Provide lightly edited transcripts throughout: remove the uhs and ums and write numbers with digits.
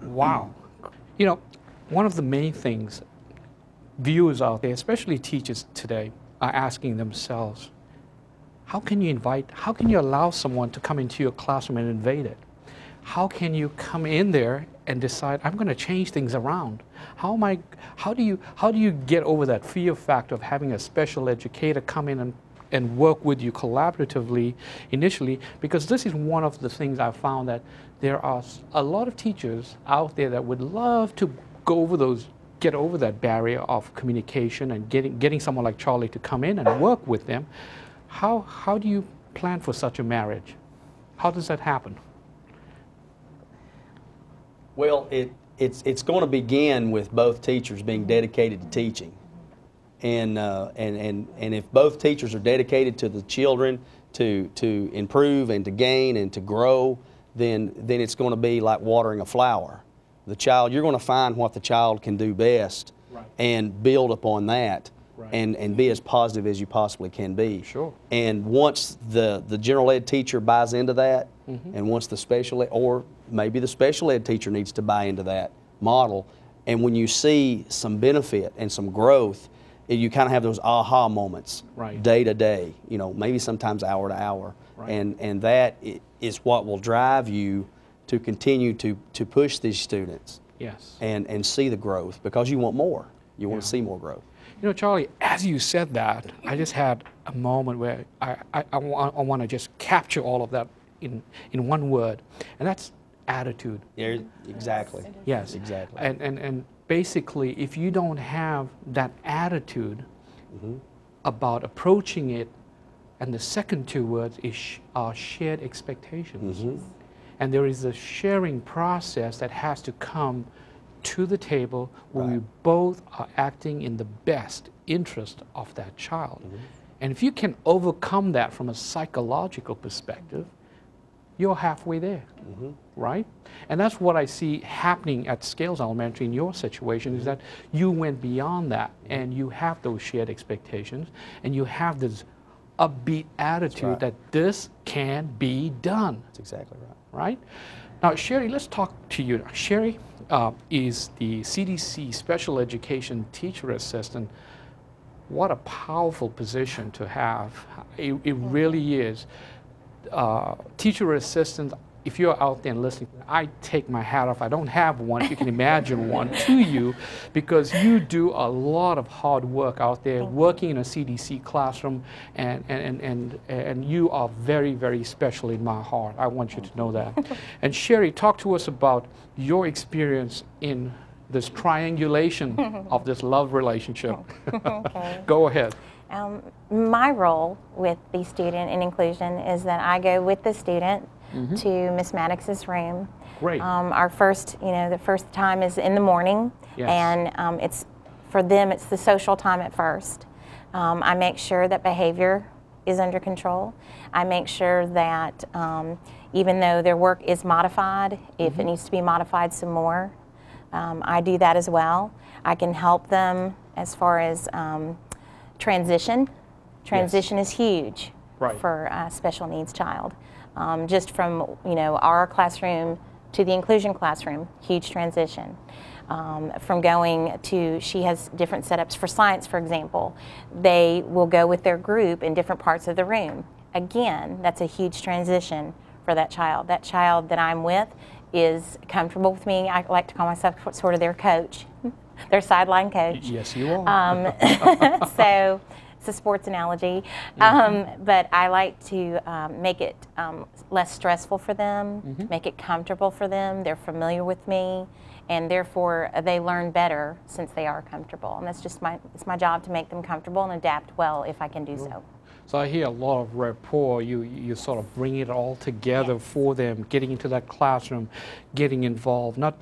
Wow. You know, one of the main things viewers out there, especially teachers today, are asking themselves, how can you allow someone to come into your classroom and invade it? How can you come in there and decide, I'm going to change things around? How do you get over that fear factor of having a special educator come in and work with you collaboratively initially? Because this is one of the things I've found, that there are a lot of teachers out there that would love to get over that barrier of communication and getting someone like Charlie to come in and work with them. How do you plan for such a marriage? How does that happen? Well, it's going to begin with both teachers being dedicated to teaching. And if both teachers are dedicated to the children to improve and to gain and to grow, then it's going to be like watering a flower. The child, you're going to find what the child can do best, right, and build upon that, right, and be as positive as you possibly can be. Sure. And once the general ed teacher buys into that, and once the special ed, or maybe the special ed teacher needs to buy into that model, and when you see some benefit and some growth, you kind of have those aha moments, right, day to day, you know, maybe sometimes hour to hour, right, and that is what will drive you to continue to push these students, yes, and see the growth, because you want more. You want to see more growth. You know, Charlie, as you said that, I just had a moment where I want to just capture all of that in one word, and that's attitude. Yeah, exactly. Yes, exactly. And basically, if you don't have that attitude about approaching it, and the second two words are shared expectations. And there is a sharing process that has to come to the table where we both are acting in the best interest of that child. And if you can overcome that from a psychological perspective, you're halfway there, right? And that's what I see happening at Scales Elementary in your situation, is that you went beyond that, and you have those shared expectations, and you have this upbeat attitude that this can be done. That's exactly right. Right? Now, Sherry, let's talk to you. Sherry is the CDC Special Education Teacher Assistant. What a powerful position to have. It really is. Teacher assistants, if you're out there and listening, I take my hat off. I don't have one, if you can imagine one, to you, because you do a lot of hard work out there working in a CDC classroom, and you are very, very special in my heart. I want you to know that. And Sherry, talk to us about your experience in this triangulation of this love relationship. Okay. Go ahead. My role with the student in inclusion is that I go with the student to Miss Maddox's room. Great. Our first, the first time is in the morning, yes, and it's for them. It's the social time at first. I make sure that behavior is under control. I make sure that even though their work is modified, if it needs to be modified some more, I do that as well. I can help them as far as transition. Transition is huge for a special needs child. Just from our classroom to the inclusion classroom, huge transition. From going to, she has different setups for science, for example. They will go with their group in different parts of the room. Again, that's a huge transition for that child. That child that I'm with is comfortable with me. I like to call myself sort of their coach, their sideline coach. Yes, you are. So it's a sports analogy, but I like to make it less stressful for them, make it comfortable for them. They're familiar with me, and therefore they learn better since they are comfortable. And that's just it's my job to make them comfortable and adapt well if I can do so. So I hear a lot of rapport. You sort of bring it all together for them, getting into that classroom, getting involved, not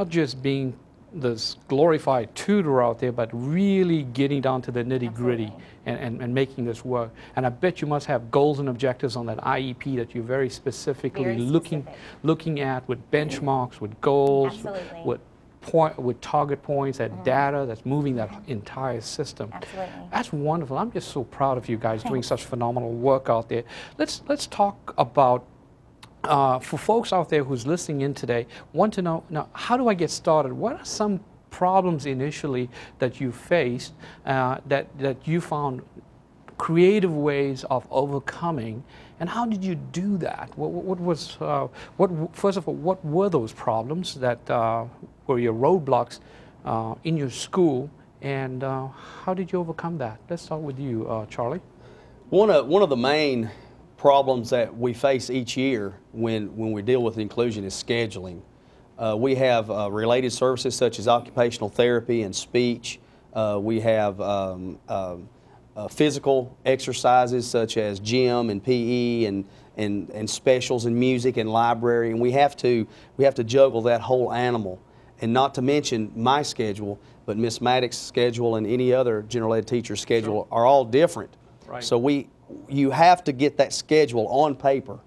just being this glorified tutor out there, but really getting down to the nitty-gritty and making this work. And I bet you must have goals and objectives on that IEP that you're very specifically looking at, with benchmarks, with goals, with target points, that data that's moving that entire system. Absolutely. That's wonderful. I'm just so proud of you guys doing such phenomenal work out there. Let's talk about for folks out there who's listening in today, want to know, now, how do I get started? What are some problems initially that you faced that you found creative ways of overcoming, and how did you do that? First of all, what were those problems that were your roadblocks in your school, and how did you overcome that? Let's start with you, Charlie. One of the main problems that we face each year when we deal with inclusion is scheduling. We have related services such as occupational therapy and speech. We have physical exercises such as gym and PE and specials and music and library, and we have to juggle that whole animal. And not to mention my schedule, but Miss Maddox's schedule and any other general ed teacher's schedule are all different. Right. So you have to get that schedule on paper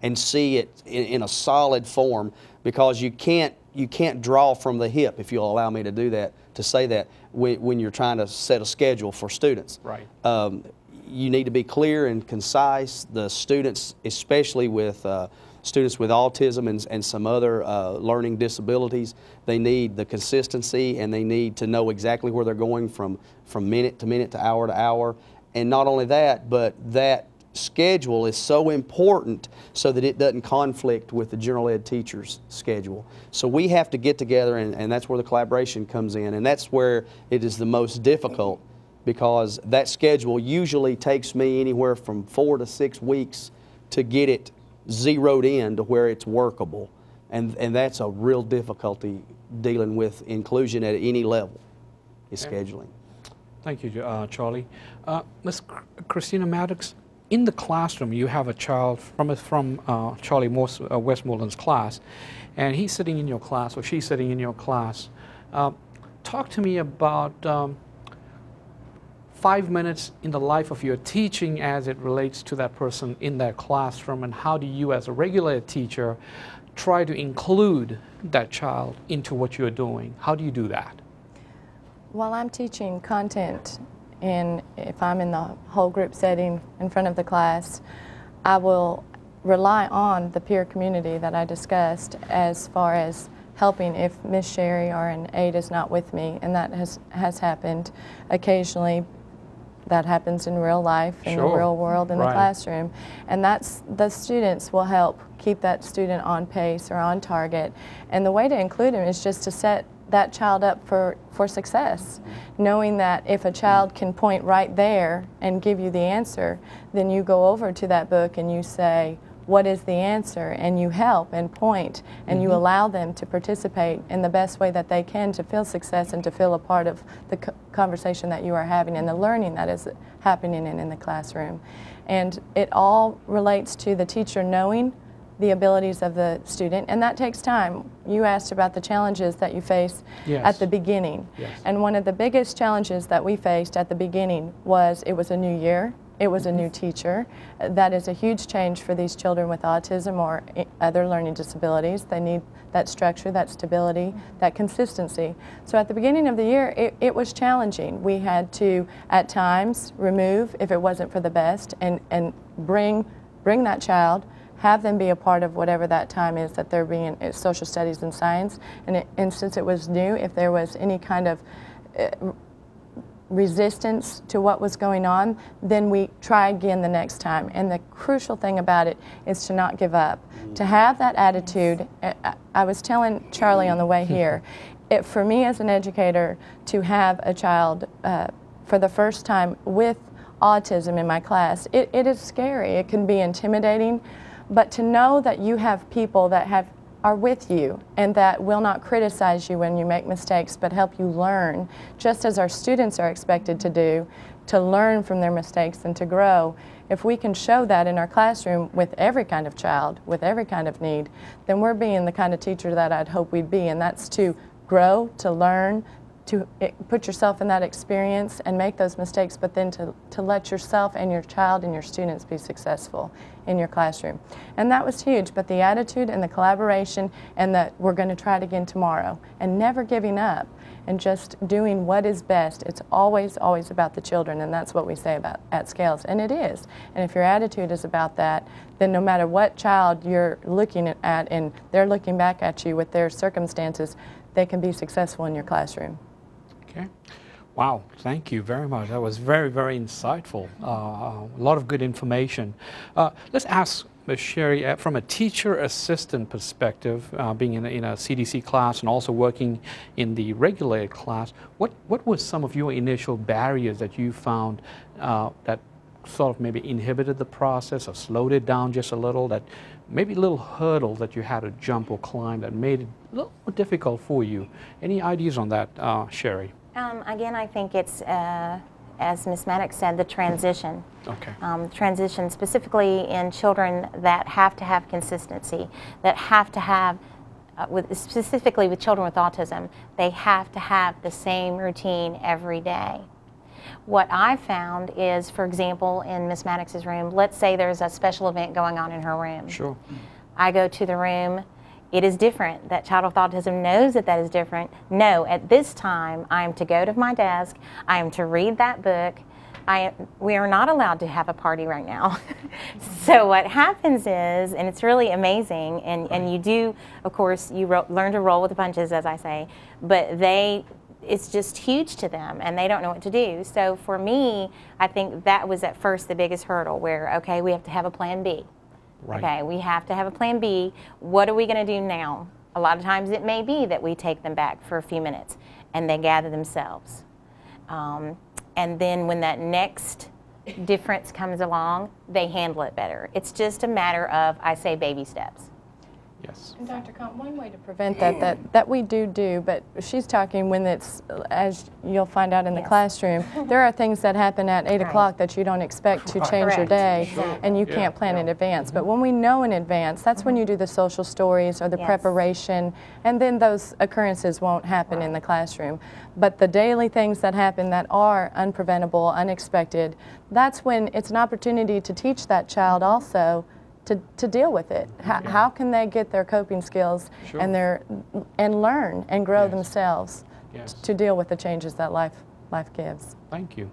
and see it in a solid form, because you can't draw from the hip, if you'll allow me to do that, to say that, when you're trying to set a schedule for students. Right. You need to be clear and concise. The students, especially with students with autism and some other learning disabilities, they need the consistency, and they need to know exactly where they're going from minute to minute to hour. And not only that, but that schedule is so important so that it doesn't conflict with the general ed teacher's schedule. So we have to get together, and that's where the collaboration comes in, and that's where it is the most difficult, because that schedule usually takes me anywhere from 4 to 6 weeks to get it zeroed in to where it's workable, and that's a real difficulty dealing with inclusion at any level, is scheduling. Thank you, Charlie. Ms. Christina Maddox, in the classroom, you have a child from Charlie Westmoreland's class, and he's sitting in your class, or she's sitting in your class. Talk to me about 5 minutes in the life of your teaching as it relates to that person in that classroom, and how do you, as a regular teacher, try to include that child into what you're doing? How do you do that? While I'm teaching content, and if I'm in the whole group setting in front of the class, I will rely on the peer community that I discussed as far as helping if Miss Sherry or an aide is not with me, and that has happened occasionally. That happens in real life, in the real world, in the classroom. And the students will help keep that student on pace or on target. And the way to include him is just to set that child up for success, knowing that if a child can point right there and give you the answer, then you go over to that book and you say, what is the answer? And you help and point, and you allow them to participate in the best way that they can to feel success and to feel a part of the conversation that you are having and the learning that is happening in the classroom. And it all relates to the teacher knowing the abilities of the student, and that takes time. You asked about the challenges that you face at the beginning. And one of the biggest challenges that we faced at the beginning was it was a new year, it was a new teacher. That is a huge change for these children with autism or other learning disabilities. They need that structure, that stability, that consistency. So at the beginning of the year, it was challenging. We had to, at times, remove if it wasn't for the best, and bring that child, have them be a part of whatever that time is that they're being in social studies and science. And since it was new, if there was any kind of resistance to what was going on, then we try again the next time. And the crucial thing about it is to not give up, to have that attitude. I was telling Charlie on the way here, for me as an educator, to have a child for the first time with autism in my class, it is scary. It can be intimidating. But to know that you have people that are with you and that will not criticize you when you make mistakes, but help you learn, just as our students are expected to do, to learn from their mistakes and to grow. If we can show that in our classroom with every kind of child, with every kind of need, then we're being the kind of teacher that I'd hope we'd be, and that's to grow, to learn, to put yourself in that experience and make those mistakes, but then to let yourself and your child and your students be successful in your classroom. And that was huge, but the attitude and the collaboration and that we're going to try it again tomorrow and never giving up and just doing what is best. It's always, always about the children, and that's what we say about at Scales, and it is. And if your attitude is about that, then no matter what child you're looking at and they're looking back at you with their circumstances, they can be successful in your classroom. Okay. Wow, thank you very much. That was very, very insightful. A lot of good information. Let's ask Ms. Sherry, from a teacher assistant perspective, being in a CDC class and also working in the regulated class, what were some of your initial barriers that you found that sort of maybe inhibited the process or slowed it down just a little, that maybe little hurdles that you had to jump or climb that made it a little more difficult for you? Any ideas on that, Sherry? Again, I think it's, as Ms. Maddox said, the transition. Okay. Transition specifically in children that have to have consistency, that have to have, specifically with children with autism, they have to have the same routine every day. What I found is, for example, in Ms. Maddox's room, let's say there's a special event going on in her room. Sure. I go to the room. It is different. That child with autism knows that that is different. No, at this time, I am to go to my desk. I am to read that book. We are not allowed to have a party right now. So what happens is, and it's really amazing, and you do, of course, you learn to roll with the punches, as I say, but it's just huge to them, and they don't know what to do. So for me, I think that was at first the biggest hurdle where, okay, we have to have a plan B. Right. Okay, we have to have a plan B. What are we going to do now? A lot of times it may be that we take them back for a few minutes and they gather themselves. And then when that next difference comes along, they handle it better. It's just a matter of, I say, baby steps. Yes. And Dr. Comp, one way to prevent that we do, but she's talking when it's, as you'll find out in the classroom, there are things that happen at 8 o'clock that you don't expect to change your day, and you can't plan in advance. But when we know in advance, that's when you do the social stories or the preparation, and then those occurrences won't happen in the classroom. But the daily things that happen that are unpreventable, unexpected, that's when it's an opportunity to teach that child also to deal with it. How can they get their coping skills and learn and grow themselves to deal with the changes that life gives? Thank you.